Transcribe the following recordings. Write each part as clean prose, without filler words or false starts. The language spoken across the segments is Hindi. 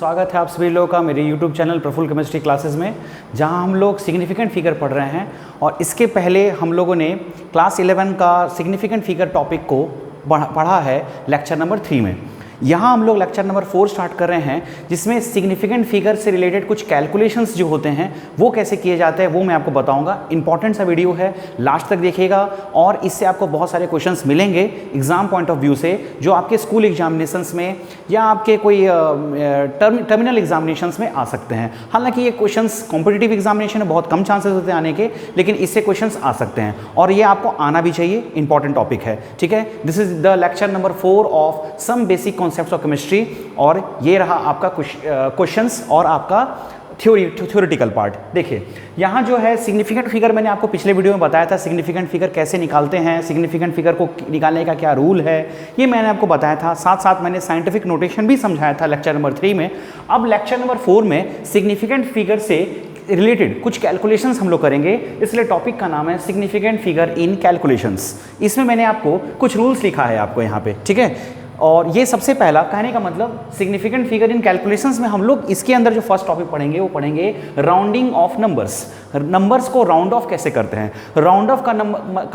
स्वागत है आप सभी लोगों का मेरे YouTube channel Praful chemistry classes में, जहां हम लोग सिग्निफिकेंट फिगर पढ़ रहे हैं। और इसके पहले हम लोगों ने क्लास 11 का सिग्निफिकेंट फिगर टॉपिक को पढ़ा है लेक्चर नंबर 3 में। यहाँ हम लोग लेक्चर नंबर 4 स्टार्ट कर रहे हैं, जिसमें सिग्निफिकेंट फिगर से रिलेटेड कुछ कैलकुलेशंस जो होते हैं वो कैसे किए जाते हैं वो मैं आपको बताऊंगा। इंपॉर्टेंट सा वीडियो है, लास्ट तक देखिएगा और इससे आपको बहुत सारे क्वेश्चंस मिलेंगे एग्जाम पॉइंट ऑफ व्यू से, जो आपके स्कूल एग्जामिनेशंस में या आपके कोई टर्मिनल एग्जामिनेशंस में आ सकते हैं। हालांकि ये क्वेश्चंस कॉम्पिटिटिव एग्जामिनेशन में बहुत कम चांसेस होते हैं आने के, लेकिन इससे क्वेश्चंस आ सकते हैं और ये आपको आना भी चाहिए। इंपॉर्टेंट टॉपिक है, ठीक है। This is the lecture number 4 of some basic concepts of chemistry, और ये रहा आपका क्वेश्चंस और आपका थ्योरेटिकल पार्ट। देखिए यहाँ जो है सिग्निफिकेंट फिगर, मैंने आपको पिछले वीडियो में बताया था सिग्निफिकेंट फिगर कैसे निकालते हैं, सिग्निफिकेंट फिगर को निकालने का क्या रूल है, ये मैंने आपको बताया था। साथ साथ मैंने साइंटिफिक नोटेशन भी समझाया था लेक्चर नंबर 3 में। अब लेक्चर नंबर 4 में सिग्निफिकेंट फिगर से रिलेटेड कुछ कैलकुलेशंस हम लोग करेंगे, इसलिए टॉपिक का नाम है सिग्निफिकेंट फिगर इन कैलकुलेशंस। इसमें मैंने आपको कुछ रूल्स लिखा है आपको यहाँ पे, ठीक है। और ये सबसे पहला कहने का मतलब सिग्निफिकेंट फिगर इन कैलकुलेशंस में हम लोग इसके अंदर जो फर्स्ट टॉपिक पढ़ेंगे वो पढ़ेंगे राउंडिंग ऑफ नंबर्स। नंबर्स को राउंड ऑफ कैसे करते हैं। राउंड ऑफ का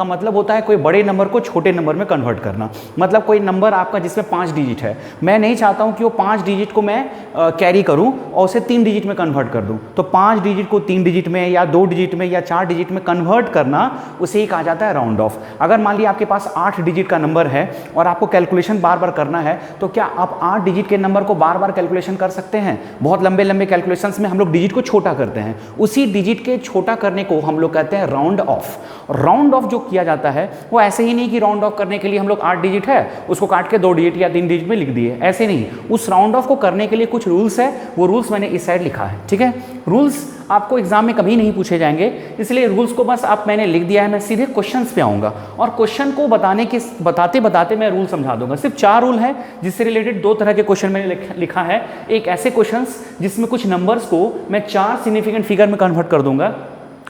मतलब होता है कोई बड़े नंबर को छोटे नंबर में कन्वर्ट करना। मतलब कोई नंबर आपका जिसमें 5 डिजिट है, मैं नहीं चाहता हूं कि वो 5 डिजिट को मैं कैरी करूं और उसे 3 डिजिट में कन्वर्ट कर दूं। तो 5 डिजिट को 3 डिजिट में या 2 डिजिट में या 4 डिजिट में कन्वर्ट करना, उसे ही कहा जाता है राउंड ऑफ। अगर मान लिया आपके पास 8 डिजिट का नंबर है और आपको कैलकुलेशन बार बार करना है, तो क्या आप 8 डिजिट के नंबर को बार बार कैलकुलेशन कर सकते हैं। बहुत लंबे लंबे कैलकुलेशंस में हम लोग डिजिट को छोटा करते हैं, उसी डिजिट के छोटा करने को हम लोग कहते हैं राउंड ऑफ। राउंड ऑफ जो किया जाता है वो ऐसे ही नहीं कि राउंड ऑफ करने के लिए हम लोग 8 डिजिट है उसको काट के 2 डिजिट या 3 डिजिट में लिख दिए, ऐसे नहीं। उस राउंड ऑफ को करने के लिए कुछ रूल्स है, वो रूल्स मैंने इस साइड लिखा है, ठीक है। रूल्स आपको एग्जाम में कभी नहीं पूछे जाएंगे, इसलिए रूल्स को बस आप मैंने लिख दिया है। मैं सीधे क्वेश्चंस पे आऊंगा और क्वेश्चन को बताते बताते मैं रूल समझा दूंगा। सिर्फ 4 रूल है जिससे रिलेटेड 2 तरह के क्वेश्चन मैंने लिखा है। एक ऐसे क्वेश्चंस जिसमें कुछ नंबर्स को मैं 4 सिग्निफिकेंट फिगर में कन्वर्ट कर दूंगा,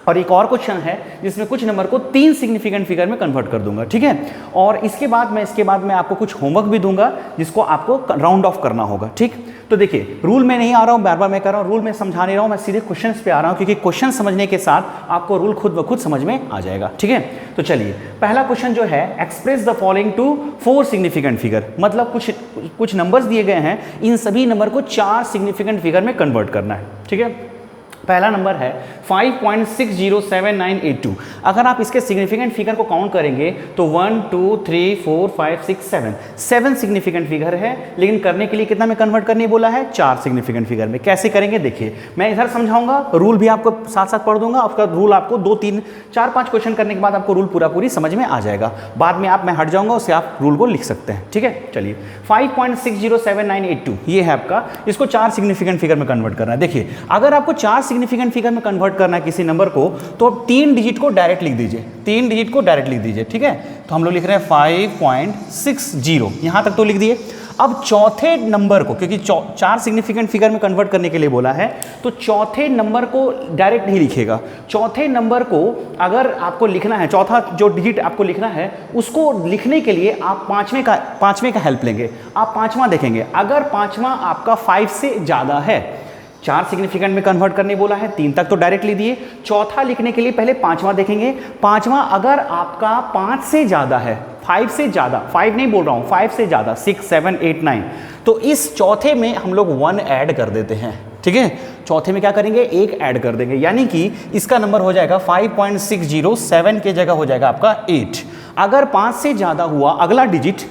और एक और क्वेश्चन है जिसमें कुछ नंबर को 3 सिग्निफिकेंट फिगर में कन्वर्ट कर दूंगा, ठीक है। और इसके बाद मैं आपको कुछ होमवर्क भी दूंगा जिसको आपको राउंड ऑफ करना होगा, ठीक। तो देखिए रूल में नहीं आ रहा हूं, बार बार मैं कर रहा हूं, रूल में समझा नहीं रहा हूं, मैं सीधे क्वेश्चंस पे आ रहा हूं, क्योंकि क्वेश्चन समझने के साथ आपको रूल खुद ब खुद समझ में आ जाएगा, ठीक है। तो चलिए पहला क्वेश्चन जो है, express the following to 4 significant figure. मतलब कुछ नंबर्स दिए गए हैं, इन सभी नंबर को 4 सिग्निफिकेंट फिगर में कन्वर्ट करना है, ठीक है। पहला नंबर है 5.607982। अगर आप इसके सिग्निफिकेंट फिगर को काउंट करेंगे तो 1 2 3 4 5 6 7 सिग्निफिकेंट फिगर है, लेकिन करने के लिए कितना में कन्वर्ट करने बोला है, 4 सिग्निफिकेंट फिगर में। कैसे करेंगे देखिए, मैं इधर समझाऊंगा, रूल भी आपको साथ साथ पढ़ दूंगा। आपका रूल आपको 2 3 4 5 क्वेश्चन करने के बाद आपको रूल पूरी समझ में आ जाएगा। बाद में मैं हट जाऊंगा, उससे आप रूल को लिख सकते हैं, ठीक है। चलिए 5.607982 ये है आपका, इसको 4 सिग्निफिकेंट फिगर में कन्वर्ट करना है। देखिए अगर आपको 4 सिग्निफिकेंट फिगर में कन्वर्ट करना है किसी नंबर को, तो आप 3 डिजिट को डायरेक्ट लिख दीजिए, 3 डिजिट को डायरेक्ट लिख दीजिए, ठीक है। तो हम लोग लिख रहे हैं 5.60, यहां तक तो लिख दिए। अब चौथे नंबर को, क्योंकि 4 सिग्निफिकेंट फिगर में कन्वर्ट करने के लिए बोला है, तो चौथे नंबर को डायरेक्ट नहीं लिखेगा। चौथे नंबर को अगर आपको लिखना है, चौथा जो डिजिट आपको लिखना है, उसको लिखने के लिए आप पांचवें का हेल्प लेंगे। आप 5वां देखेंगे, अगर 5वां आपका 5 से ज्यादा है, 4 सिग्निफिकेंट में कन्वर्ट करने बोला है, 3 तक तो डायरेक्ट लिख दिए। चौथा लिखने के लिए पहले 5वां देखेंगे। 5वां अगर आपका 5 से ज्यादा है, 5 से ज्यादा, 5 नहीं बोल रहा हूं, 5 से ज्यादा, 6 7 8 9, तो इस चौथे में हम लोग 1 ऐड कर देते हैं, ठीक है। चौथे में क्या करेंगे, 1 ऐड कर देंगे, यानी कि इसका नंबर हो जाएगा 5.607 के जगह हो जाएगा आपका 8। अगर 5 से ज्यादा हुआ, अगला डिजिट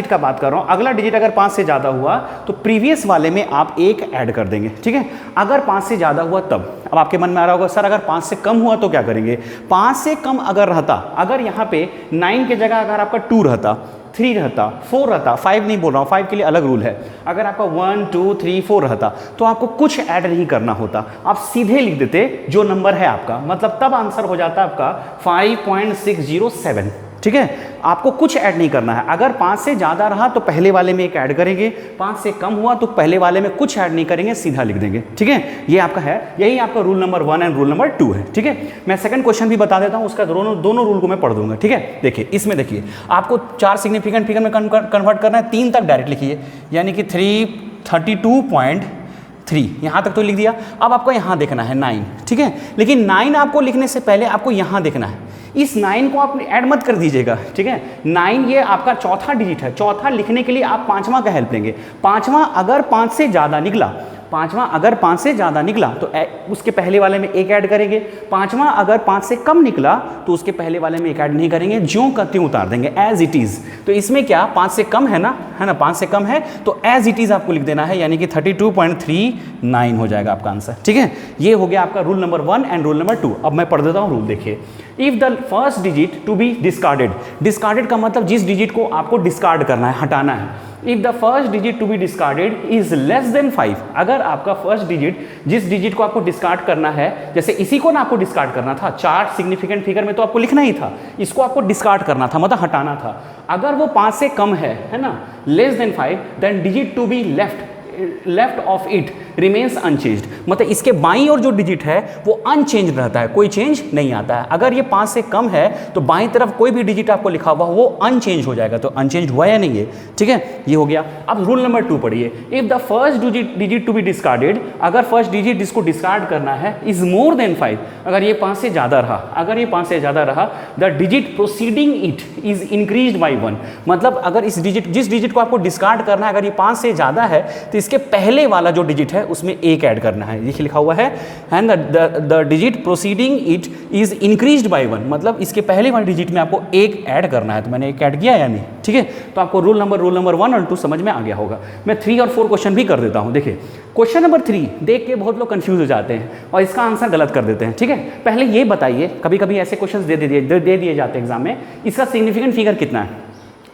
का बात कर रहा हूं, अगला डिजिट अगर 5 से ज्यादा हुआ तो प्रीवियस वाले में आप 1 ऐड कर देंगे, ठीक है। अगर 5 से ज्यादा हुआ तब, अब आपके मन में आ रहा होगा सर अगर 5 से कम हुआ तो क्या करेंगे। 5 से कम अगर रहता, अगर यहाँ पे 9 के जगह अगर आपका 2 रहता, 3 रहता, 4 रहता, 5 नहीं बोल रहा हूँ, 5 के लिए अलग रूल है। अगर आपका 1 2 3 4 रहता तो आपको कुछ ऐड नहीं करना होता, आप सीधे लिख देते जो नंबर है आपका, मतलब तब आंसर हो जाता आपका 5.607, ठीक है। आपको कुछ ऐड नहीं करना है। अगर 5 से ज़्यादा रहा तो पहले वाले में 1 ऐड करेंगे, 5 से कम हुआ तो पहले वाले में कुछ ऐड नहीं करेंगे, सीधा लिख देंगे, ठीक है। ये आपका है, यही आपका rule number 1 and rule number 2 है, ठीक है। मैं सेकंड क्वेश्चन भी बता देता हूँ, उसका दोनों रूल को मैं पढ़ दूंगा, ठीक है। देखिए इसमें देखिए आपको 4 सिग्निफिकेंट फिगर में कन्वर्ट करना है, 3 तक डायरेक्ट लिखिए, यानी कि 332.3 3, यहाँ तक तो लिख दिया। अब आपको यहाँ देखना है 9, ठीक है। लेकिन 9 आपको लिखने से पहले आपको यहाँ देखना है, इस 9 को आप ऐड मत कर दीजिएगा, ठीक है। 9 ये आपका चौथा डिजिट है, चौथा लिखने के लिए आप पांचवा का हेल्प लेंगे। पांचवा अगर 5 से ज़्यादा निकला, पांचवा अगर 5 से ज़्यादा निकला तो उसके पहले वाले में 1 ऐड करेंगे। पांचवा अगर 5 से कम निकला तो उसके पहले वाले में 1 ऐड नहीं करेंगे, ज्यों का त्यों उतार देंगे एज इट इज़। तो इसमें क्या 5 से कम है ना, 5 से कम है तो एज इट इज़ आपको लिख देना है, यानी कि 32.39 हो जाएगा आपका आंसर, ठीक है। ये हो गया आपका rule number 1 and rule number 2। अब मैं पढ़ देता हूँ रूल, देखिए। If the first digit to be discarded, discarded का मतलब जिस डिजिट को आपको डिस्कार्ड करना है, हटाना है। If the first digit to be discarded is less than 5, अगर आपका फर्स्ट डिजिट, जिस डिजिट को आपको डिस्कार्ड करना है, जैसे इसी को ना आपको डिस्कार्ड करना था, 4 सिग्निफिकेंट फिगर में तो आपको लिखना ही था, इसको आपको डिस्कार्ड करना था, मतलब हटाना था। अगर वो 5 से कम है ना, less than 5, then digit to be left of it remains unchanged, मतलब इसके बाईं ओर जो डिजिट है वो अनचेंज रहता है, कोई चेंज नहीं आता है। अगर ये 5 से कम है तो बाईं तरफ कोई भी डिजिट आपको लिखा हुआ वो अनचेंज हो जाएगा, तो अनचेंज हुआ या नहीं है, ठीक है। ये हो गया। अब रूल नंबर 2 पढ़िए। If the first digit to be discarded, अगर फर्स्ट डिजिट जिसको डिस्कार्ड करना है इज मोर देन 5, अगर ये 5 से ज़्यादा रहा, अगर ये 5 से ज़्यादा रहा, the digit proceeding it is increased by 1, मतलब अगर इस डिजिट, जिस डिजिट को आपको डिस्कार्ड करना है, अगर ये 5 से ज़्यादा है तो इसके पहले वाला जो डिजिट है उसमें 1 ऐड करना है, ये लिखा हुआ है। And the digit proceeding it is increased by 1, मतलब इसके पहले वाले डिजिट में आपको 1 ऐड करना है। तो मैंने 1 ऐड किया या नहीं, ठीक है। तो आपको रूल नंबर 1 और 2 समझ में आ गया होगा। मैं 3 और 4 क्वेश्चन भी कर देता हूं। देखिए क्वेश्चन नंबर 3 देख के बहुत लोग कंफ्यूज हो जाते हैं और इसका आंसर गलत कर देते हैं, ठीक है। पहले ये बताइए, कभी कभी ऐसे क्वेश्चन दे दिए जाते हैं एग्जाम में, इसका सिग्निफिकेंट फिगर कितना है,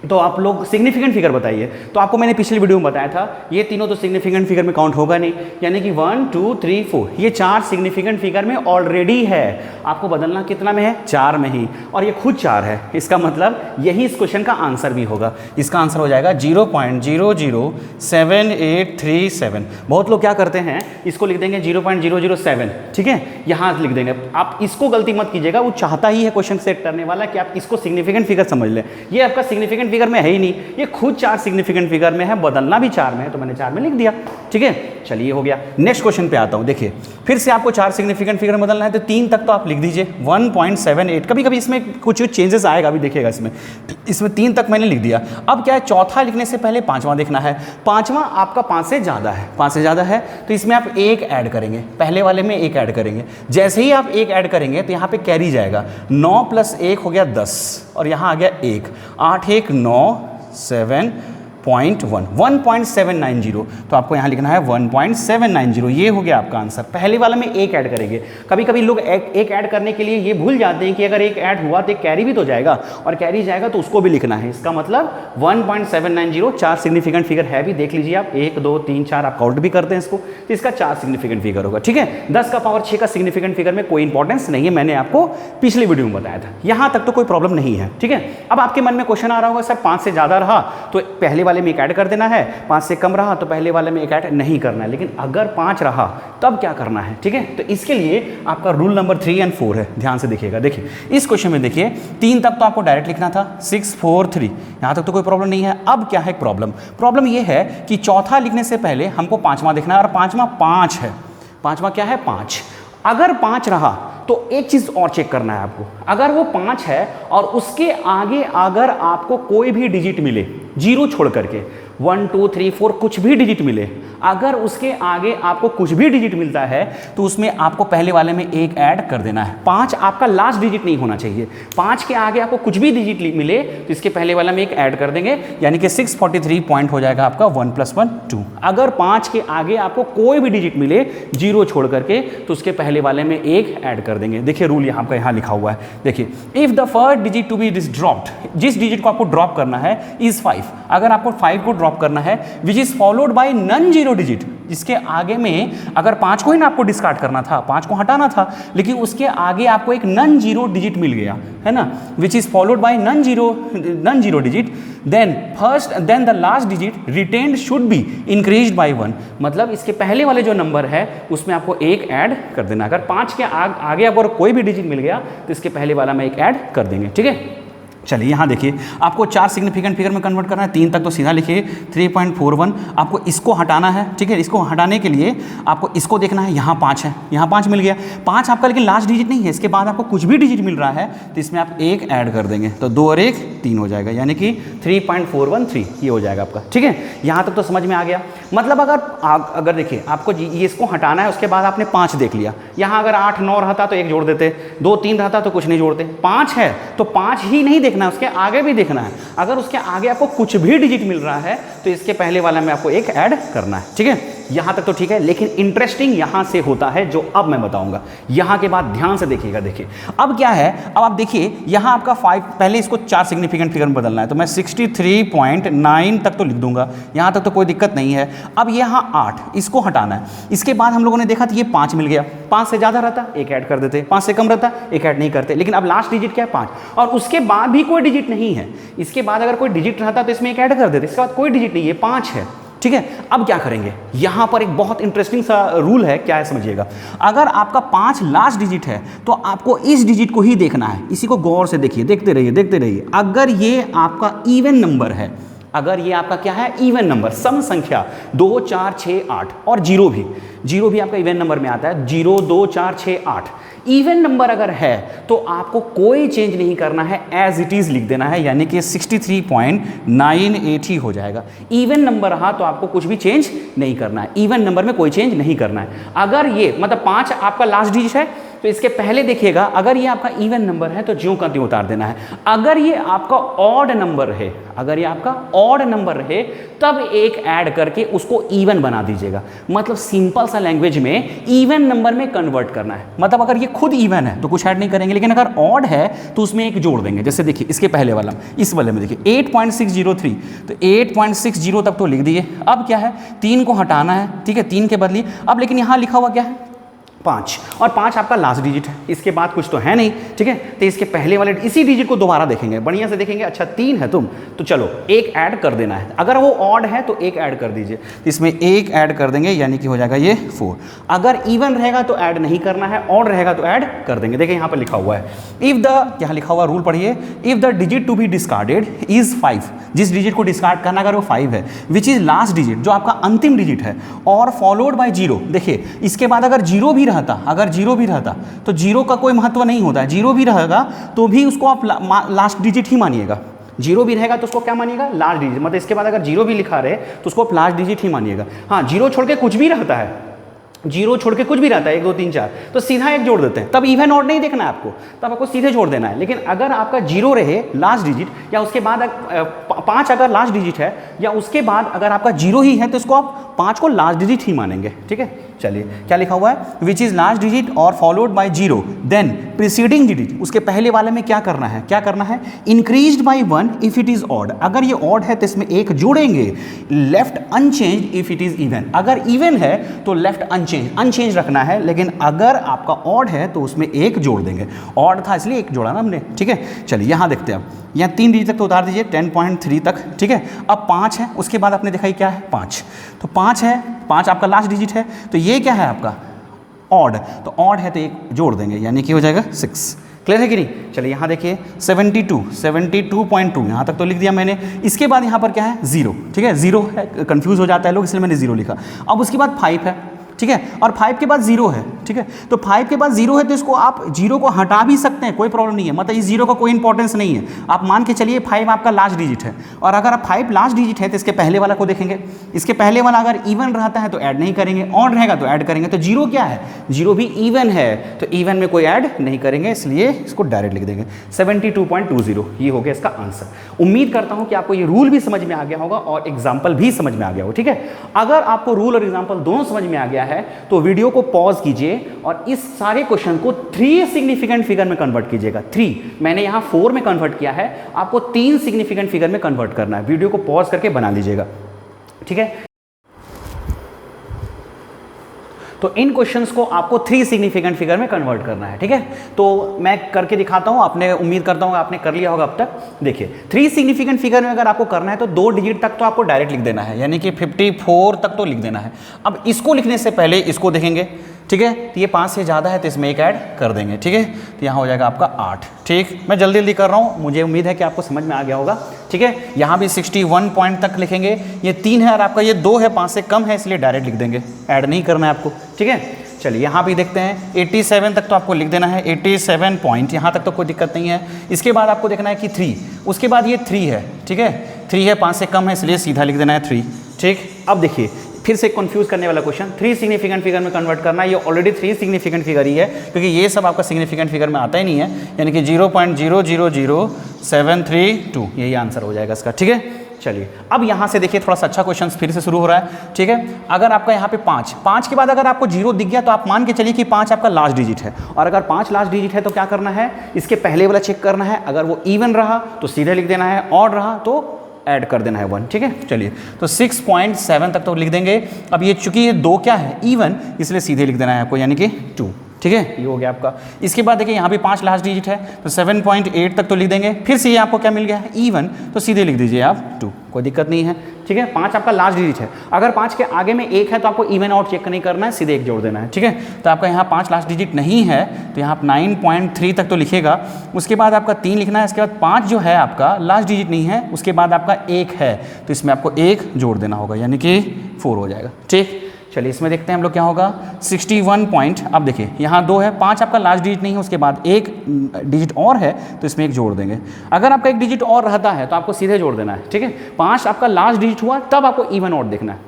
तो आप लोग सिग्निफिकेंट फिगर बताइए। तो आपको मैंने पिछली वीडियो में बताया था ये तीनों तो सिग्निफिकेंट फिगर में काउंट होगा नहीं, यानी कि 1 2 3 4 ये 4 सिग्निफिकेंट फिगर में ऑलरेडी है। आपको बदलना कितना में है, 4 में ही, और ये खुद 4 है। इसका मतलब यही इस क्वेश्चन का आंसर भी होगा। इसका आंसर हो जाएगा 0.007837। बहुत लोग क्या करते हैं, इसको लिख देंगे 0.007, ठीक है, यहाँ लिख देंगे। आप इसको गलती मत कीजिएगा, वो चाहता ही है क्वेश्चन सेट करने वाला कि आप इसको सिग्निफिकेंट फिगर समझ लें। ये आपका सिग्निफिकेंट फिगर में है ही नहीं, ये खुद 4 सिग्निफिकेंट फिगर में है, बदलना भी 4 में है, तो मैंने 4 में लिख दिया, ठीक है। चलिए हो गया। नेक्स्ट क्वेश्चन पे आता हूं। देखिए फिर से आपको 4 सिग्निफिकेंट फिगर में बदलना है तो 3 तक तो आप लिख दीजिए 1.78। कभी कभी इसमें कुछ चेंजेस आएगा, अभी देखिएगा। इसमें 3 तक मैंने लिख दिया। अब क्या है, चौथा लिखने से पहले पांचवा देखना है। पांचवा आपका 5 से ज़्यादा है, 5 से ज़्यादा है तो इसमें आप 1 ऐड करेंगे, पहले वाले में 1 ऐड करेंगे। जैसे ही आप 1 ऐड करेंगे तो यहाँ पे कैरी जाएगा, 9 + 1 हो गया 10, और यहाँ आ गया 1, 8 1 9 7.1 1.790। तो आपको यहाँ लिखना है 1.790। ये हो गया आपका आंसर। पहले वाला में 1 ऐड करेंगे। कभी कभी लोग एक ऐड करने के लिए ये भूल जाते हैं कि अगर 1 ऐड हुआ तो कैरी भी तो जाएगा, और कैरी जाएगा तो उसको भी लिखना है। इसका मतलब 1.790 4 सिग्निफिकेंट फिगर है भी, देख लीजिए आप, 1 2 3 4 आप काउंट भी करते हैं इसको, तो इसका 4 सिग्निफिकेंट फिगर होगा, ठीक है। 10 का पावर 6 का सिग्निफिकेंट फिगर में कोई इंपॉर्टेंस नहीं है, मैंने आपको पिछली वीडियो में बताया था। यहाँ तक तो कोई प्रॉब्लम नहीं है, ठीक है। अब आपके मन में क्वेश्चन आ रहा होगा, सर 5 से ज़्यादा रहा तो पहले वाले में 1 ऐड कर देना है, 5 से कम रहा तो पहले वाले में 1 ऐड नहीं करना है, लेकिन अगर 5 रहा तब क्या करना है, ठीक है। तो इसके लिए आपका रूल नंबर 3 और 4 है, ध्यान से देखिएगा। देखिए इस क्वेश्चन में देखिए 3 तक तो आपको डायरेक्ट लिखना था, 6 4 3, यहाँ तक तो कोई प्रॉब्लम नहीं है। अब क्या है प्रॉब्लम ये है कि चौथा लिखने से पहले हमको पांचवा देखना है, और पांचवा 5 है। पांचवा क्या है, 5। अगर 5 रहा तो एक चीज और चेक करना है आपको, अगर वो 5 है और उसके आगे अगर आपको कोई भी डिजिट मिले, 0 छोड़ करके 1 2 3 4 कुछ भी डिजिट मिले, अगर उसके आगे आपको कुछ भी डिजिट मिलता है तो उसमें आपको पहले वाले में 1 ऐड कर देना है। 5 आपका लास्ट डिजिट नहीं होना चाहिए। 5 के आगे आपको कुछ भी डिजिट मिले तो इसके पहले वाला में 1 ऐड कर देंगे, यानी कि 643 पॉइंट हो जाएगा आपका। 1 + 1 2। अगर 5 के आगे आपको कोई भी डिजिट मिले 0 छोड़ करके तो उसके पहले वाले में 1 ऐड कर देंगे। देखिए रूल यहाँ का यहाँ लिखा हुआ है, देखिए if the first digit to be dropped, जिस डिजिट को आपको ड्रॉप करना है इज 5, अगर आपको 5 को ड्रॉप करना है, which is followed by non zero digit, जिसके आगे में अगर 5 को ही ना आपको डिस्कार्ड करना था, 5 को हटाना था, लेकिन उसके आगे आपको एक नॉन जीरो डिजिट मिल गया है ना, which is followed by non zero digit, then the last digit retained should be increased by 1। मतलब इसके पहले वाले जो नंबर है उसमें आपको 1 ऐड कर देना। अगर 5 के आगे अगर कोई भी डिजिट मिल गया तो इसके पहले वाला में 1 ऐड कर देंगे, ठीक है। चलिए यहाँ देखिए, आपको 4 सिग्निफिकेंट फिगर में कन्वर्ट करना है, 3 तक तो सीधा लिखिए 3.41। आपको इसको हटाना है, ठीक है। इसको हटाने के लिए आपको इसको देखना है, यहाँ 5 है, यहाँ 5 मिल गया, 5 आपका लेकिन लास्ट डिजिट नहीं है, इसके बाद आपको कुछ भी डिजिट मिल रहा है तो इसमें आप 1 ऐड कर देंगे, तो 2 और 1 3 हो जाएगा, यानी कि 3.413 ये हो जाएगा आपका, ठीक है। यहाँ तक तो समझ में आ गया। मतलब अगर देखिए आपको ये इसको हटाना है, उसके बाद आपने 5 देख लिया, यहाँ अगर 8 9 रहता तो 1 जोड़ देते, 2 3 रहता तो कुछ नहीं जोड़ते, 5 है तो 5 ही नहीं देखना है, उसके आगे भी देखना है। अगर उसके आगे आपको कुछ भी डिजिट मिल रहा है तो इसके पहले वाला में आपको 1 ऐड करना है, ठीक है। यहाँ तक तो ठीक है, लेकिन इंटरेस्टिंग यहाँ से होता है जो अब मैं बताऊंगा। यहाँ के बाद ध्यान से देखिएगा, देखिए अब क्या है, अब आप देखिए यहाँ आपका 5, पहले इसको 4 सिग्निफिकेंट फिगर में बदलना है, तो मैं 63.9 तक तो लिख दूंगा, यहाँ तक तो कोई दिक्कत नहीं है। अब यहाँ 8, इसको हटाना है, इसके बाद हम लोगों ने देखा था ये 5 मिल गया, 5 से ज़्यादा रहता 1 ऐड कर देते, 5 से कम रहता 1 ऐड नहीं करते, लेकिन अब लास्ट डिजिट क्या है 5, और उसके बाद भी कोई डिजिट नहीं है, इसके बाद अगर कोई डिजिट रहता तो इसमें 1 ऐड कर देते, इसके बाद कोई डिजिट नहीं है, 5 है, ठीक है। अब क्या करेंगे, यहां पर एक बहुत इंटरेस्टिंग सा रूल है, क्या है समझिएगा। अगर आपका 5 लास्ट डिजिट है तो आपको इस डिजिट को ही देखना है, इसी को गौर से देखिए, देखते रहिए देखते रहिए। अगर ये आपका इवन नंबर है, अगर ये आपका क्या है इवन नंबर, सम संख्या 2 4 6 8 और जीरो भी आपका इवन नंबर में आता है, 0 2 4 6 8 इवन नंबर अगर है तो आपको कोई चेंज नहीं करना है, एज इट इज लिख देना है, यानी कि 63.98 ही हो जाएगा। इवन नंबर रहा तो आपको कुछ भी चेंज नहीं करना है, इवन नंबर में कोई चेंज नहीं करना है। अगर ये मतलब 5 आपका लास्ट डिजिट है तो इसके पहले देखिएगा, अगर ये आपका इवन नंबर है तो ज्यों का त्यों उतार देना है। अगर ये आपका ऑड नंबर है, अगर ये आपका ऑड नंबर है तब 1 ऐड करके उसको इवन बना दीजिएगा। मतलब सिंपल सा लैंग्वेज में इवन नंबर में कन्वर्ट करना है। मतलब अगर ये खुद इवन है तो कुछ ऐड नहीं करेंगे, लेकिन अगर ऑड है तो उसमें 1 जोड़ देंगे। जैसे देखिए इसके पहले वाला, इस वाले में देखिए 8.603, तो 8.60 तक तो लिख दिए। अब क्या है, 3 को हटाना है, ठीक है, 3 के बदले अब लेकिन यहाँ लिखा हुआ क्या है 5, और 5 आपका लास्ट डिजिट है, इसके बाद कुछ तो है नहीं, ठीक है। तो इसके पहले वाले इसी डिजिट को दोबारा देखेंगे, बढ़िया से देखेंगे, अच्छा 3 है तुम, तो चलो 1 ऐड कर देना है। अगर वो ऑड है तो 1 ऐड कर दीजिए, तो इसमें 1 ऐड कर देंगे, यानी कि हो जाएगा ये 4। अगर इवन रहेगा तो ऐड नहीं करना है, ऑड रहेगा तो ऐड कर देंगे। देखिए यहाँ पर लिखा हुआ है, इफ द, क्या लिखा हुआ रूल पढ़िए, if the digit to be discarded is 5, जिस डिजिट को डिस्कार्ड करना अगर वो 5 है, विच इज लास्ट डिजिट, जो आपका अंतिम डिजिट है, और फॉलोड बाय 0। देखिए इसके बाद अगर 0 भी रहता, अगर 0 भी रहता तो 0 का कोई महत्व नहीं होता है, 0 भी रहेगा तो भी उसको आप लास्ट डिजिट ही मानिएगा। 0 भी रहेगा तो उसको क्या मानिएगा, लास्ट डिजिट। मतलब इसके बाद अगर 0 भी लिखा रहे तो उसको आप लास्ट डिजिट ही मानिएगा। हाँ, 0 छोड़ के कुछ भी रहता है, 0 छोड़ के कुछ भी रहता है, 1 2 3 4, तो सीधा 1 जोड़ देते हैं, तब इवन ऑड नहीं देखना है आपको, तब आपको सीधे जोड़ देना है। लेकिन अगर आपका 0 रहे लास्ट डिजिट, या उसके बाद 5 अगर लास्ट डिजिट है, या उसके बाद अगर आपका 0 ही है तो इसको आप 5 को लास्ट डिजिट ही मानेंगे, ठीक है। चलिए क्या लिखा हुआ है, विच इज लास्ट डिजिट और followed by 0, then preceding digit, उसके पहले वाले में क्या करना है, क्या करना है, increased by 1 if it is odd. अगर ये ऑड है तो इसमें 1 जोड़ेंगे, left unchanged if it is even. अगर इवन है तो लेफ्ट अनचेंज रखना है, लेकिन अगर आपका ऑड है तो उसमें 1 जोड़ देंगे। ऑड था इसलिए 1 जोड़ा ना हमने, ठीक है। चलिए यहाँ देखते हैं, अब यहाँ 3 डिजिट तक तो उतार दीजिए, 10.3 तक, ठीक है। अब 5 है, उसके बाद आपने देखा क्या है 5, तो 5 है, 5 आपका लास्ट डिजिट है, तो ये क्या है आपका ऑड, तो ऑड है तो 1 जोड़ देंगे, यानी कि हो जाएगा 6। क्लियर है कि नहीं। चलिए यहाँ देखिए 72.2 यहाँ तक तो लिख दिया मैंने। इसके बाद यहाँ पर क्या है 0, ठीक है, 0 है, कंफ्यूज हो जाता है लोग, इसलिए मैंने 0 लिखा। अब उसके बाद 5 है, ठीक है, और 5 के बाद 0 है, ठीक है। तो 5 के बाद 0 है तो इसको आप 0 को हटा भी सकते हैं, कोई प्रॉब्लम नहीं है। मतलब इस 0 का कोई इंपॉर्टेंस नहीं है, आप मान के चलिए 5 आपका लास्ट डिजिट है, और अगर आप 5 लास्ट डिजिट है तो इसके पहले वाला को देखेंगे, इसके पहले वाला अगर इवन रहता है तो ऐड नहीं करेंगे, ऑड रहेगा तो ऐड करेंगे। तो 0 क्या है, 0 भी इवन है, तो इवन में कोई ऐड नहीं करेंगे, इसलिए इसको डायरेक्ट लिख देंगे 72.20। ये हो गया इसका आंसर। उम्मीद करता हूं कि आपको ये रूल भी समझ में आ गया होगा और एग्जाम्पल भी समझ में आ गया हो, ठीक है। अगर आपको रूल और एग्जाम्पल दोनों समझ में आ गया है तो वीडियो को पॉज कीजिए और इस सारे क्वेश्चन को 3 सिग्निफिकेंट फिगर में कन्वर्ट कीजिएगा। 3, मैंने यहां 4 में कन्वर्ट किया है, आपको 3 सिग्निफिकेंट फिगर में कन्वर्ट करना है। वीडियो को पॉज करके बना लीजिएगा, ठीक है। तो इन क्वेश्चंस को आपको 3 सिग्निफिकेंट फिगर में कन्वर्ट करना है, ठीक है। तो मैं करके दिखाता हूं, आपने उम्मीद करता हूं आपने कर लिया होगा अब तक। देखिए 3 सिग्निफिकेंट फिगर में अगर आपको करना है तो 2 डिजिट तक तो आपको डायरेक्ट लिख देना है, यानी कि 54 तक तो लिख देना है। अब इसको लिखने से पहले इसको देखेंगे, ठीक है। तो ये 5 से ज़्यादा है तो इसमें एक ऐड कर देंगे, ठीक है। तो यहाँ हो जाएगा आपका 8, ठीक। मैं जल्दी जल्दी कर रहा हूँ, मुझे उम्मीद है कि आपको समझ में आ गया होगा, ठीक है। यहाँ भी 61 पॉइंट तक लिखेंगे। ये 3 है और आपका ये 2 है, 5 से कम है इसलिए डायरेक्ट लिख देंगे, ऐड नहीं करना है आपको, ठीक है। चलिए यहाँ भी देखते हैं 87 तक तो आपको लिख देना है, 87 पॉइंट, यहाँ तक तो कोई दिक्कत नहीं है। इसके बाद आपको देखना है कि 3, उसके बाद ये 3 है, ठीक है। 3 है, 5 से कम है इसलिए सीधा लिख देना है 3, ठीक। अब देखिए फिर से कंफ्यूज करने वाला क्वेश्चन, 3 सिग्निफिकेंट फिगर में कन्वर्ट करना है। ये ऑलरेडी 3 सिग्निफिकेंट फिगर ही है क्योंकि ये सब आपका सिग्निफिकेंट फिगर में आता ही नहीं है, यानी कि 0.000732 यही आंसर हो जाएगा इसका, ठीक है। चलिए अब यहाँ से देखिए थोड़ा सा अच्छा क्वेश्चन फिर से शुरू हो रहा है, ठीक है। अगर आपका यहाँ पे 5 के बाद अगर आपको 0 दिख गया तो आप मान के चलिए कि 5 आपका लास्ट डिजिट है, और अगर 5 लास्ट डिजिट है तो क्या करना है, इसके पहले वाला चेक करना है। अगर वो इवन रहा तो सीधे लिख देना है, ऑड रहा तो ऐड कर देना है 1, ठीक है। चलिए तो 6.7 तक तो लिख देंगे। अब ये चूंकि ये 2 क्या है, इवन, इसलिए सीधे लिख देना है आपको, यानी कि 2, ठीक है। ये हो गया आपका। इसके बाद देखिए यहाँ भी 5 लास्ट डिजिट है तो 7.8 तक तो लिख देंगे। फिर से ये आपको क्या मिल गया है, इवन, तो सीधे लिख दीजिए आप 2, कोई दिक्कत नहीं है, ठीक है। 5 आपका लास्ट डिजिट है, अगर 5 के आगे में 1 है तो आपको इवन आउट चेक नहीं करना है, सीधे 1 जोड़ देना है, ठीक है। तो आपका यहाँ 5 लास्ट डिजिट नहीं है तो यहाँ आप 9.3 तक तो लिखेगा। उसके बाद आपका 3 लिखना है। इसके बाद 5 जो है आपका लास्ट डिजिट नहीं है, उसके बाद आपका 1 है तो इसमें आपको 1 जोड़ देना होगा, यानी कि 4 हो जाएगा, ठीक। चलिए इसमें देखते हैं हम लोग क्या होगा, 61 पॉइंट। अब देखिए यहाँ 2 है, 5 आपका लास्ट डिजिट नहीं है, उसके बाद 1 डिजिट और है तो इसमें 1 जोड़ देंगे। अगर आपका 1 डिजिट और रहता है तो आपको सीधे जोड़ देना है, ठीक है। 5 आपका लास्ट डिजिट हुआ तब आपको इवन ऑड देखना है,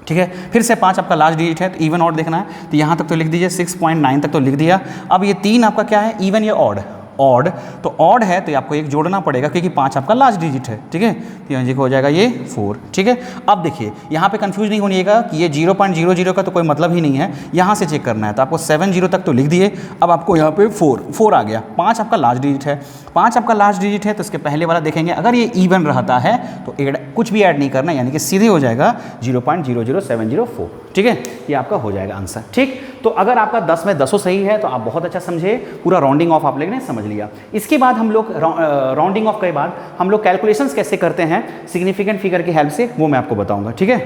ठीक है। फिर से 5 आपका लास्ट डिजिट है तो इवन ऑड देखना है, तो यहाँ तक तो लिख दीजिए, 6.9 तक तो लिख दिया। अब ये 3 आपका क्या है, इवन या ऑड, ऑड, तो ऑड है तो आपको 1 जोड़ना पड़ेगा क्योंकि 5 आपका लास्ट डिजिट है, ठीक है। तो यहाँ हो जाएगा ये 4, ठीक है। अब देखिए यहाँ पे कंफ्यूज नहीं होनिएगा कि ये 0.00 का तो कोई मतलब ही नहीं है, यहाँ से चेक करना है। तो आपको 70 तक तो लिख दिए। अब आपको यहाँ पे 4 आ गया। 5 आपका लास्ट डिजिट है, 5 आपका लास्ट डिजिट है तो इसके पहले वाला देखेंगे, अगर ये इवन रहता है तो कुछ भी ऐड नहीं करना, यानी कि सीधे हो जाएगा 0.00704, ठीक है। ये आपका हो जाएगा आंसर, ठीक। तो अगर आपका 10 में 10 सही है तो आप बहुत अच्छा समझे, पूरा राउंडिंग ऑफ आप लोगों ने समझ लिया। इसके बाद हम लोग राउंडिंग ऑफ के बाद हम लोग कैलकुलेशंस कैसे करते हैं सिग्निफिकेंट फिगर की हेल्प से, वो मैं आपको बताऊंगा, ठीक है।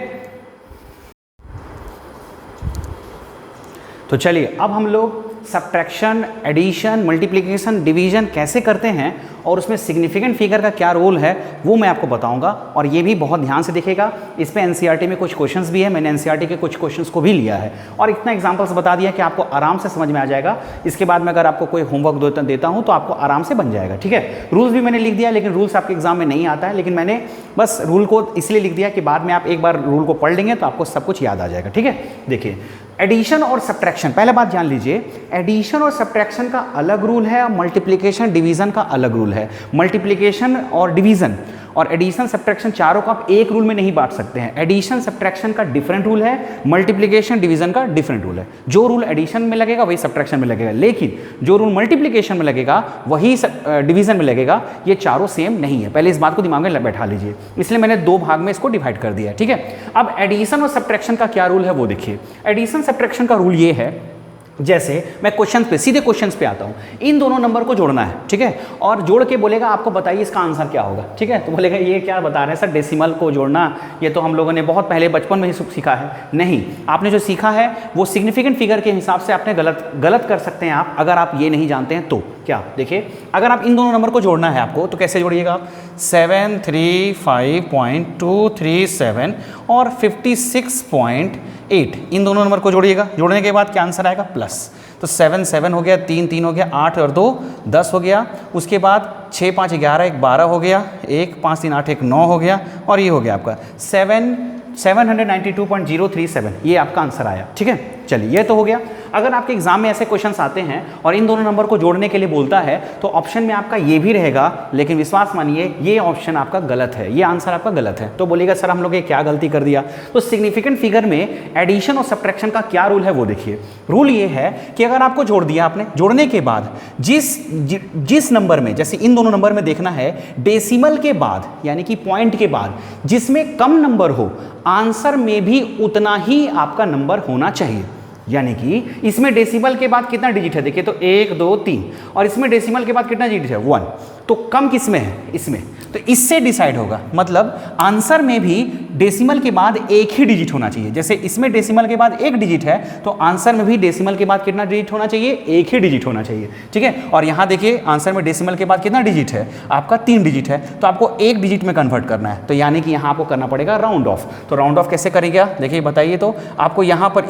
तो चलिए अब हम लोग सब्ट्रैक्शन, एडिशन, मल्टीप्लिकेशन, डिवीजन कैसे करते हैं और उसमें सिग्निफिकेंट फिगर का क्या रोल है वो मैं आपको बताऊंगा, और ये भी बहुत ध्यान से देखिएगा। इस पे एनसीईआरटी में कुछ क्वेश्चंस भी है, मैंने एनसीईआरटी के कुछ क्वेश्चंस को भी लिया है और इतना एग्जांपल्स बता दिया कि आपको आराम से समझ में आ जाएगा। इसके बाद में अगर आपको कोई होमवर्क देता हूँ तो आपको आराम से बन जाएगा, ठीक है। रूल्स भी मैंने लिख दिया, लेकिन रूल्स आपके एग्जाम में नहीं आता है, लेकिन मैंने बस रूल को इसलिए लिख दिया कि बाद में आप एक बार रूल को पढ़ लेंगे तो आपको सब कुछ याद आ जाएगा, ठीक है। देखिए एडिशन और सब्ट्रैक्शन, पहले बात जान लीजिए, एडिशन और सब्ट्रैक्शन का अलग रूल है और मल्टीप्लिकेशन डिवीजन का अलग रूल है। मल्टीप्लिकेशन और डिवीजन और एडिशन सब्ट्रैक्शन चारों को आप एक रूल में नहीं बांट सकते हैं। एडिशन सब्ट्रैक्शन का डिफरेंट रूल है, मल्टीप्लिकेशन डिवीजन का डिफरेंट रूल है। जो रूल एडिशन में लगेगा वही सब्ट्रैक्शन में लगेगा, लेकिन जो रूल मल्टीप्लिकेशन में लगेगा वही डिवीजन में लगेगा। ये चारों सेम नहीं है, पहले इस बात को दिमाग में बैठा लीजिए, इसलिए मैंने 2 भाग में इसको डिवाइड कर दिया है, ठीक है। अब एडिशन और सब्ट्रैक्शन का क्या रूल है वो देखिए। एडिशन सब्ट्रैक्शन का रूल ये है, जैसे मैं क्वेश्चन पे सीधे क्वेश्चन पे आता हूँ, इन दोनों नंबर को जोड़ना है, ठीक है, और जोड़ के बोलेगा आपको बताइए इसका आंसर क्या होगा, ठीक है। तो बोलेगा ये क्या बता रहे हैं सर, डेसिमल को जोड़ना, ये तो हम लोगों ने बहुत पहले बचपन में ही सीखा है। नहीं, आपने जो सीखा है वो सिग्निफिकेंट फिगर के हिसाब से आपने गलत कर सकते हैं आप, अगर आप ये नहीं जानते हैं तो। क्या देखिए, अगर आप इन दोनों नंबर को जोड़ना है आपको तो कैसे जोड़िएगा आप, 735.237 और 56.8 इन दोनों नंबर को जोड़िएगा। जोड़ने के बाद क्या आंसर आएगा, प्लस। तो 7 7 हो गया, 3 3 हो गया, 8 और 2 10 हो गया। उसके बाद 6 5 11 1 12 हो गया, 1 5 3 8 1 9 हो गया, और ये हो गया आपका 792.037, ये आपका आंसर आया, ठीक है। चलिए ये तो हो गया। अगर आपके एग्जाम में ऐसे क्वेश्चंस आते हैं और इन दोनों नंबर को जोड़ने के लिए बोलता है तो ऑप्शन में आपका ये भी रहेगा, लेकिन विश्वास मानिए ये ऑप्शन आपका गलत है, ये आंसर आपका गलत है। तो बोलेगा सर हम लोग ये क्या गलती कर दिया। तो सिग्निफिकेंट फिगर में एडिशन और सब्ट्रैक्शन का क्या रूल है वो देखिए। रूल ये है कि अगर आपको जोड़ दिया आपने, जोड़ने के बाद जिस नंबर में, जैसे इन दोनों नंबर में देखना है डेसिमल के बाद यानी कि पॉइंट के बाद जिसमें कम नंबर हो, आंसर में भी उतना ही आपका नंबर होना चाहिए। यानी कि इसमें डेसिमल के बाद कितना डिजिट है, देखिए तो 1 2 3, और इसमें डेसिमल के बाद कितना डिजिट है 1, तो कम किस में है, इसमें, तो इससे डिसाइड होगा। मतलब आंसर में भी डेसिमल के बाद एक ही डिजिट होना चाहिए। जैसे इसमें डेसिमल के बाद एक डिजिट है तो आंसर में भी डेसिमल के बाद कितना डिजिट होना चाहिए, एक ही डिजिट होना चाहिए, ठीक है। और यहाँ देखिए आंसर में डेसिमल के बाद कितना डिजिट है, आपका 3 डिजिट है, तो आपको एक डिजिट में कन्वर्ट करना है, तो यानी कि यहाँ आपको करना पड़ेगा राउंड ऑफ। तो राउंड ऑफ कैसे करेंगे देखिए बताइए, तो आपको यहाँ पर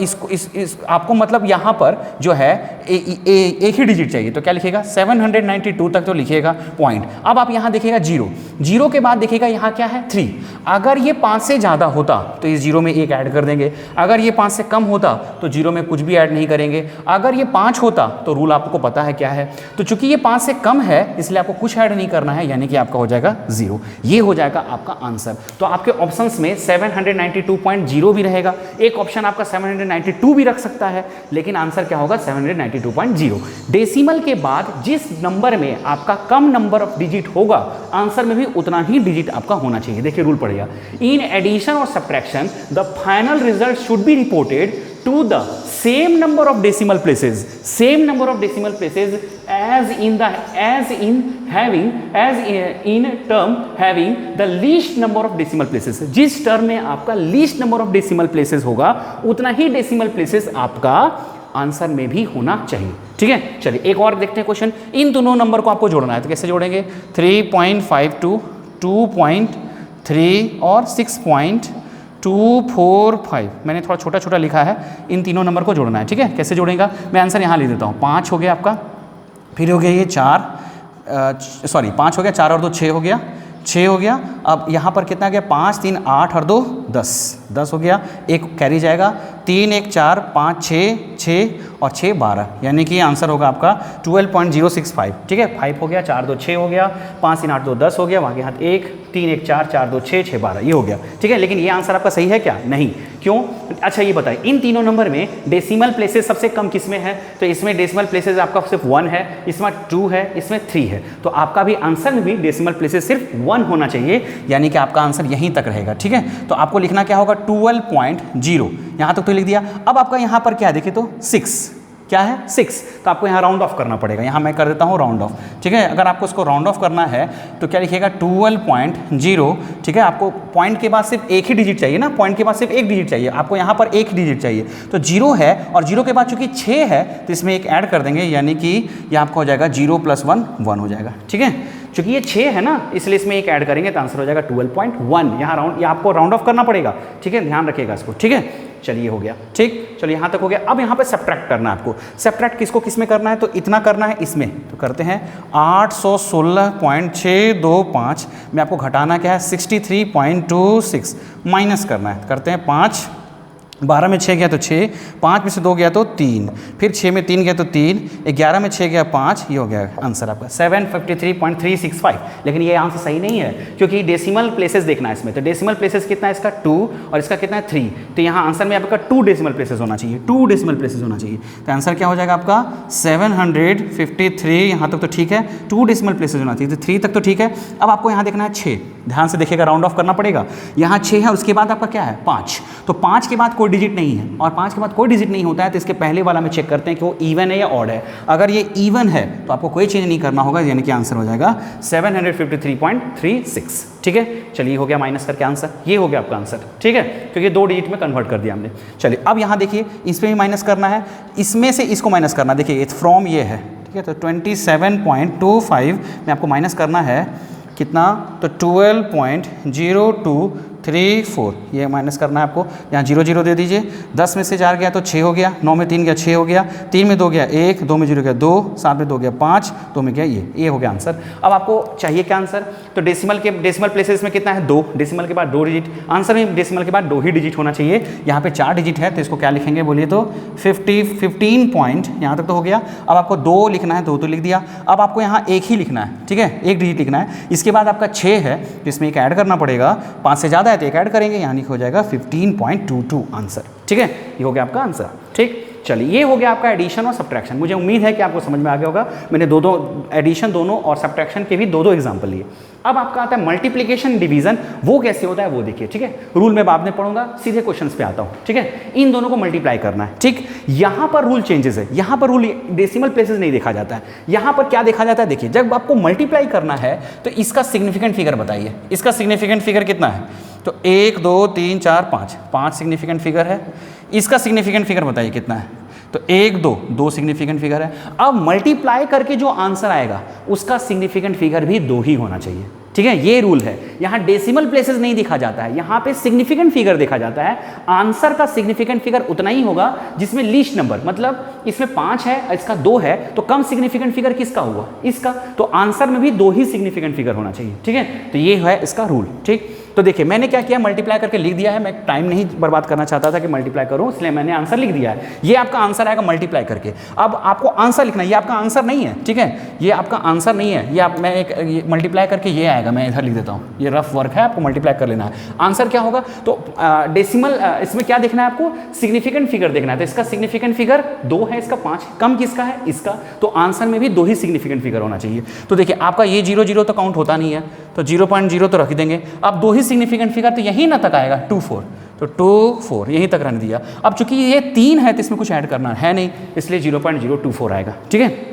आपको मतलब यहाँ पर जो है एक ही डिजिट चाहिए, तो क्या लिखेगा 792 तक तो लिखिएगा पॉइंट। अब आप यहाँ देखिएगा 0, 0 के बाद देखिएगा यहाँ क्या है 3। अगर ये 5 से ज़्यादा होता तो इस 0 में 1 ऐड कर देंगे, अगर ये 5 से कम होता तो 0 में कुछ भी ऐड नहीं करेंगे, अगर ये 5 होता तो रूल आपको पता है क्या है। तो चूंकि ये 5 से कम है इसलिए आपको कुछ ऐड नहीं करना है, यानी कि आपका हो जाएगा 0। ये हो जाएगा आपका आंसर। तो आपके ऑप्शंस में 792.0 भी रहेगा, एक ऑप्शन आपका 792 भी रख सकता है, लेकिन आंसर क्या होगा 792.0। डेसिमल के बाद जिस नंबर में आपका कम नंबर ऑफ डिजिट होगा आंसर में भी उतना ही डिजिट आपका होना चाहिए। देखिए रूल पड़ेगा, इन एडिशन और subtraction the final result should be reported to the same number of decimal places, same number of decimal places as in term having the least number of decimal places। जिस टर्म में आपका least number of decimal places होगा उतना ही डेसिमल प्लेसेस आपका आंसर में भी होना चाहिए, ठीक है। चलिए एक और देखते हैं क्वेश्चन। इन दोनों नंबर को आपको जोड़ना है, तो कैसे जोड़ेंगे, 3.52, 2.3 और 6.245। मैंने थोड़ा छोटा छोटा लिखा है, इन तीनों नंबर को जोड़ना है, ठीक है। कैसे जोड़ेगा, मैं आंसर यहाँ लिख देता हूँ। 5 हो गया आपका, फिर हो गया ये 5 हो गया, 4 और 2 6 हो गया, 6 हो गया। अब यहाँ पर कितना गया, 5 3 8 और 2 10 हो गया, एक कैरी जाएगा, 3 1 4 5 6 और 6 12, यानी कि आंसर होगा आपका 12.065, ठीक है। 5 हो गया, 4 2 6 हो गया, 5 3 8 2 10 हो गया, वहाँ के हाथ 1 3 1 4 4 2 6 6 12, ये हो गया, ठीक है। लेकिन ये आंसर आपका सही है क्या, नहीं, क्यों। अच्छा ये बताइए, इन तीनों नंबर में डेसिमल प्लेसेस सबसे कम किस में है, तो इसमें डेसिमल प्लेसेस आपका सिर्फ 1 है, इसमें 2 है, इसमें 3 है, तो आपका भी आंसर में भी डेसिमल प्लेसेस सिर्फ 1 होना चाहिए, यानी कि आपका आंसर यहीं तक रहेगा, ठीक है। तो आपको लिखना क्या होगा 12.0, यहाँ तक तो लिख दिया। अब आपका यहाँ पर क्या है, देखिए तो 6, क्या है 6, तो आपको यहाँ राउंड ऑफ करना पड़ेगा, यहाँ मैं कर देता हूँ राउंड ऑफ, ठीक है। अगर आपको इसको राउंड ऑफ करना है तो क्या लिखिएगा 12.0, ठीक है। आपको पॉइंट के बाद सिर्फ एक ही डिजिट चाहिए ना, पॉइंट के बाद सिर्फ एक डिजिट चाहिए, आपको यहाँ पर एक डिजिट चाहिए, तो 0 है और 0 के बाद चूंकि 6 है तो इसमें एक ऐड कर देंगे, यानी कि ये आपका हो जाएगा 0 + 1 1 हो जाएगा, ठीक है। चूंकि ये 6 है ना इसलिए इसमें एक ऐड करेंगे तो आंसर हो जाएगा 12.1। यहाँ राउंड, ये आपको राउंड ऑफ करना पड़ेगा, ठीक है, ध्यान रखिएगा इसको, ठीक है। चलिए हो गया, ठीक, चलिए यहाँ तक हो गया। अब यहाँ पे सब्ट्रैक्ट करना है आपको। सब्ट्रैक्ट किसको किस में करना है, तो इतना करना है इसमें, तो करते हैं 816.625 में आपको घटाना क्या है 63.26, माइनस करना है, करते हैं 5, 12 में 6 गया तो 6, 5 में से 2 गया तो 3, फिर 6 में 3 गया तो 3, 11 में 6 गया 5, ये हो गया आंसर आपका 753.365। लेकिन ये आंसर सही नहीं है क्योंकि डेसिमल प्लेसेस देखना है इसमें, तो डेसिमल प्लेसेस कितना है इसका 2 और इसका कितना है 3, तो यहाँ आंसर में आपका 2 डेसिमल प्लेसेस होना चाहिए, 2 डेसिमल प्लेसेस होना चाहिए। तो आंसर क्या हो जाएगा आपका 753, यहाँ तक तो ठीक है, 2 डेसिमल प्लेसेस होना चाहिए, तो 3 तक तो ठीक है। अब आपको यहाँ देखना है 6, ध्यान से देखिएगा, राउंड ऑफ करना पड़ेगा। यहाँ 6 है, उसके बाद आपका क्या है 5, तो 5 के बाद कोई डिजिट नहीं है और 5 के बाद कोई डिजिट नहीं होता है तो इसके पहले वाला में चेक करते हैं कि वो इवन है या ऑड है। अगर ये इवन है तो आपको कोई चेंज नहीं करना होगा, यानी कि आंसर हो जाएगा 753.36, ठीक है। चलिए हो गया माइनस करके आंसर, ये हो गया आपका आंसर, ठीक है, क्योंकि 2 डिजिट में कन्वर्ट कर दिया हमने। चलिए अब यहाँ देखिए इसमें भी माइनस करना है, इसमें से इसको माइनस करना है, देखिए फ्रॉम ये है, ठीक है, तो 27.25 में आपको माइनस करना है कितना, तो 12.0234, ये माइनस करना है आपको, यहाँ 0 0 दे दीजिए, 10 में से 4 गया तो 6 हो गया, 9 में 3 गया 6 हो गया, 3 में 2 गया 1, 2 में 0 गया 2, 7 में 2 गया 5, 2 में गया ये हो गया आंसर। अब आपको चाहिए क्या आंसर, तो डेसिमल प्लेसेस में कितना है 2, डेसिमल के बाद 2 डिजिट, आंसर में डेसिमल के बाद 2 ही डिजिट होना चाहिए। यहाँ पे 4 डिजिट है तो इसको क्या लिखेंगे बोलिए, तो 15 पॉइंट, यहाँ तक तो हो गया। अब आपको 2 लिखना है, 2 तो लिख दिया। अब आपको यहाँ 1 ही लिखना है, ठीक है, 1 डिजिट लिखना है। इसके बाद आपका 6 है तो इसमें एक ऐड करना पड़ेगा, 5 से ज़्यादा है तो एक ऐड करेंगे, यानी हो जाएगा 15.22 आंसर, ठीक है, ये हो गया आपका आंसर, ठीक। चलिए ये हो गया आपका एडिशन और सब्ट्रैक्शन। मुझे उम्मीद है कि आपको समझ में आ गया होगा। मैंने दो एडिशन दोनों और सब्ट्रैक्शन के भी 2 एग्जाम्पल लिए। अब आपका आता है मल्टीप्लिकेशन डिवीजन, वो कैसे होता है वो देखिए, ठीक है। रूल में बाद में पढ़ूंगा, सीधे क्वेश्चंस पे आता हूँ, ठीक है। इन दोनों को मल्टीप्लाई करना है, ठीक। यहाँ पर रूल चेंजेस है, यहाँ पर रूल डेसिमल प्लेसेस नहीं देखा जाता है, यहाँ पर क्या देखा जाता है, देखिए जब आपको मल्टीप्लाई करना है तो इसका सिग्निफिकेंट फिगर बताइए, इसका सिग्निफिकेंट फिगर कितना है, तो 1 2 3 4 5, 5 सिग्निफिकेंट फिगर है। इसका सिग्निफिकेंट फिगर बताइए कितना है, तो 1 2, 2 सिग्निफिकेंट फिगर है। अब मल्टीप्लाई करके जो आंसर आएगा उसका सिग्निफिकेंट फिगर भी 2 ही होना चाहिए, ठीक है। ये रूल है। यहाँ डेसिमल प्लेसेस नहीं दिखा जाता है, यहाँ पे सिग्निफिकेंट फिगर देखा जाता है। आंसर का सिग्निफिकेंट फिगर उतना ही होगा जिसमें लीस्ट नंबर, मतलब इसमें 5 है, इसका 2 है, तो कम सिग्निफिकेंट फिगर किसका हुआ, इसका। तो आंसर में भी 2 ही सिग्निफिकेंट फिगर होना चाहिए, ठीक है। तो ये है इसका रूल, ठीक। तो देखिए मैंने क्या किया, मल्टीप्लाई करके लिख दिया है। मैं टाइम नहीं बर्बाद करना चाहता था कि मल्टीप्लाई करूं, इसलिए मैंने आंसर लिख दिया है। ये आपका आंसर आएगा मल्टीप्लाई करके। अब आपको आंसर लिखना है, ये आपका आंसर नहीं है, ठीक है, ये आपका आंसर नहीं है। ये आप मैं एक मल्टीप्लाई करके ये आएगा, मैं इधर लिख देता हूँ, ये रफ वर्क है, आपको मल्टीप्लाई कर लेना है। आंसर क्या होगा, तो डेसिमल इसमें क्या देखना है आपको, सिग्निफिकेंट फिगर देखना है। तो इसका सिग्निफिकेंट फिगर 2 है, इसका 5, कम किसका है, इसका। तो आंसर में भी 2 ही सिग्निफिकेंट फिगर होना चाहिए। तो देखिए आपका ये 0 0 तो काउंट होता नहीं है, तो 0.0 तो रख देंगे। अब 2 ही सिग्निफिकेंट फिगर, तो यहीं ना तक आएगा 2 4, तो 2 4 यहीं तक रहने दिया। अब चूंकि ये 3 है तो इसमें कुछ ऐड करना है नहीं, इसलिए 0.024 आएगा, ठीक है।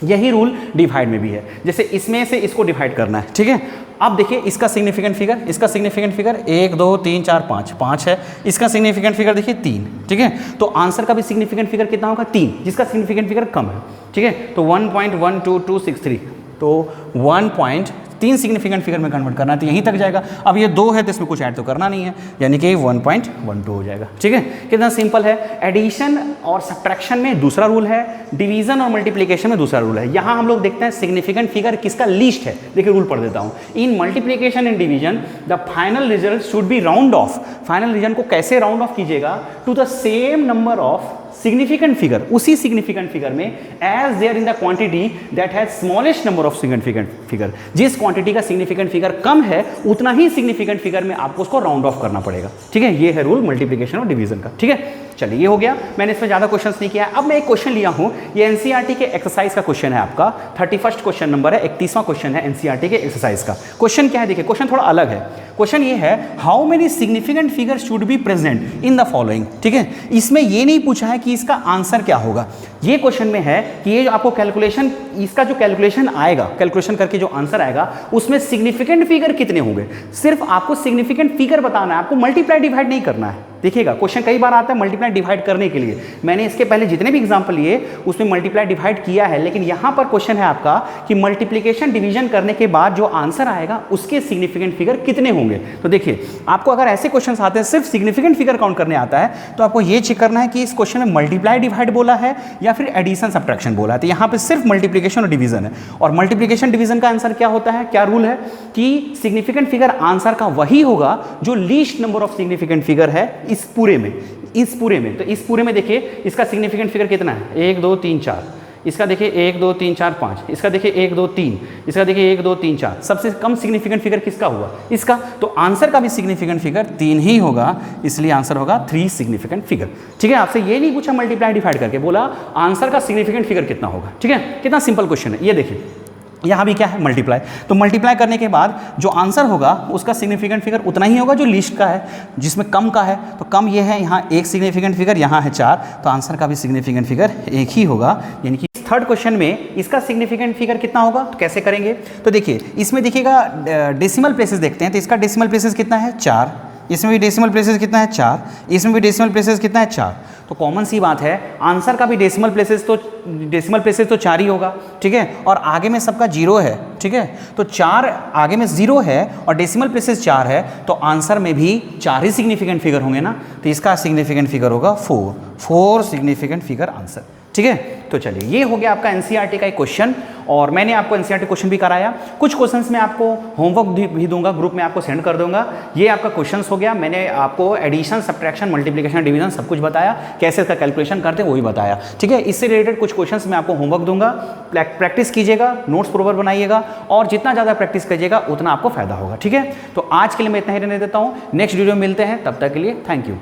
यही रूल डिवाइड में भी है, जैसे इसमें से इसको डिवाइड करना है, ठीक है। अब देखिए इसका सिग्निफिकेंट फिगर, इसका सिग्निफिकेंट फिगर 1 2 3 4 5, 5 है। इसका सिग्निफिकेंट फिगर देखिए 3, ठीक है। तो आंसर का भी सिग्निफिकेंट फिगर कितना होगा, 3, जिसका सिग्निफिकेंट फिगर कम है, ठीक है। तो 1.12263, तो 1.3 सिग्निफिकेंट फिगर में कन्वर्ट करना है, तो यहीं तक जाएगा। अब ये 2 है तो इसमें कुछ ऐड तो करना नहीं है, यानी कि 1.12 हो जाएगा, ठीक है। कितना सिंपल है। एडिशन और सब्ट्रैक्शन में दूसरा रूल है, डिवीजन और मल्टीप्लिकेशन में दूसरा रूल है। यहाँ हम लोग देखते हैं सिग्निफिकेंट फिगर किसका लीस्ट है। देखिए रूल पढ़ देता हूँ। In multiplication and division the final result should be round off. Final result को कैसे राउंड ऑफ कीजिएगा, to the same number of significant figure, उसी सिग्निफिकेंट फिगर में as there in the quantity that has smallest number of significant figure. जिस क्वांटिटी का सिग्निफिकेंट फिगर कम है उतना ही सिग्निफिकेंट फिगर में आपको उसको राउंड ऑफ करना पड़ेगा, ठीक है। ये है रूल मल्टीप्लिकेशन और डिवीजन का, ठीक है। चलिए ये हो गया, मैंने इसमें ज़्यादा क्वेश्चंस नहीं किया है। अब मैं एक क्वेश्चन लिया हूँ, ये एनसीईआरटी के एक्सरसाइज का क्वेश्चन है आपका, 31वां क्वेश्चन नंबर है, 31वां क्वेश्चन है एनसीईआरटी के एक्सरसाइज का। क्वेश्चन क्या है, देखिए क्वेश्चन थोड़ा अलग है। क्वेश्चन ये है, how many significant figure should be present in the following, ठीक है। इसमें ये नहीं पूछा है कि इसका आंसर क्या होगा। ये क्वेश्चन में है कि ये जो आपको कैलकुलेशन, इसका जो कैलकुलेशन आएगा, कैलकुलेशन करके जो आंसर आएगा उसमें सिग्निफिकेंट फिगर कितने होंगे। सिर्फ आपको सिग्निफिकेंट फिगर बताना है, आपको मल्टीप्लाई डिवाइड नहीं करना है। देखिएगा क्वेश्चन कई बार आता है मल्टीप्लाई डिवाइड करने के लिए। मैंने इसके पहले जितने भी एग्जांपल लिए उसमें मल्टीप्लाई डिवाइड किया है, लेकिन यहाँ पर क्वेश्चन है आपका कि मल्टीप्लिकेशन डिवीजन करने के बाद जो आंसर आएगा उसके सिग्निफिकेंट फिगर कितने होंगे। तो देखिए आपको अगर ऐसे क्वेश्चन आते हैं सिर्फ सिग्निफिकेंट फिगर काउंट करने आता है, तो आपको ये चेक करना है कि इस क्वेश्चन में मल्टीप्लाई डिवाइड बोला है या फिर एडिशन सब्ट्रैक्शन बोला है। तो यहाँ पे सिर्फ मल्टीप्लिकेशन और डिवीजन है, और मल्टीप्लिकेशन डिवीजन का आंसर क्या होता है, क्या रूल है कि सिग्निफिकेंट फिगर आंसर का वही होगा जो least number of significant figure है इस पूरे में, इस पूरे में। तो इस पूरे में देखिए इसका सिग्निफिकेंट फिगर कितना है, 1 2 3 4, इसका देखिए 1 2 3 4 5, इसका देखिए 1 2 3, इसका देखिए 1 2 3 4। सबसे कम सिग्निफिकेंट फिगर किसका हुआ, इसका। तो आंसर का भी सिग्निफिकेंट फिगर 3 ही होगा, इसलिए आंसर होगा 3 सिग्निफिकेंट फिगर, ठीक है। आपसे ये नहीं पूछा मल्टीप्लाई डिवाइड करके, बोला आंसर का सिग्निफिकेंट फिगर कितना होगा, ठीक है। कितना सिंपल क्वेश्चन है। ये देखिए यहाँ भी क्या है, मल्टीप्लाई। तो मल्टीप्लाई करने के बाद जो आंसर होगा उसका सिग्निफिकेंट फिगर उतना ही होगा जो लिस्ट का है, जिसमें कम का है। तो कम ये है, यहाँ 1 सिग्निफिकेंट फिगर, यहाँ है 4, तो आंसर का भी सिग्निफिकेंट फिगर 1 ही होगा। यानी कि थर्ड क्वेश्चन में इसका सिग्निफिकेंट फिगर कितना होगा, तो कैसे करेंगे। तो देखिए इसमें देखिएगा डेसिमल प्लेसेस देखते हैं, तो इसका डेसिमल प्लेसेस कितना है, 4, इसमें भी डेसिमल प्लेसेस कितना है, 4, इसमें भी डेसिमल प्लेसेस कितना है, 4। तो कॉमन सी बात है, आंसर का भी डेसिमल प्लेसेस तो 4 ही होगा, ठीक है। और आगे में सबका 0 है, ठीक है। तो 4 आगे में 0 है और डेसिमल प्लेसेस 4 है, तो आंसर में भी 4 ही सिग्निफिकेंट फिगर होंगे ना। तो इसका सिग्निफिकेंट फिगर होगा 4 सिग्निफिकेंट फिगर आंसर, ठीक है। तो चलिए ये हो गया आपका एनसीईआरटी का एक क्वेश्चन, और मैंने आपको एनसीईआरटी क्वेश्चन भी कराया। कुछ क्वेश्चंस मैं आपको होमवर्क भी दूंगा, ग्रुप में आपको सेंड कर दूंगा। ये आपका क्वेश्चंस हो गया। मैंने आपको एडिशन, सब्ट्रैक्शन, मल्टीप्लिकेशन, डिवीजन सब कुछ बताया, कैसे इसका कैलकुलेशन करते हैं वही बताया, ठीक है। इससे रिलेटेड कुछ क्वेश्चंस मैं आपको होमवर्क दूंगा, प्रैक्टिस कीजिएगा, नोट्स प्रॉपर बनाइएगा, और जितना ज़्यादा प्रैक्टिस कीजिएगा उतना आपको फायदा होगा, ठीक है। तो आज के लिए मैं इतना ही रहने देता हूँ, नेक्स्ट वीडियो में मिलते हैं, तब तक के लिए थैंक यू।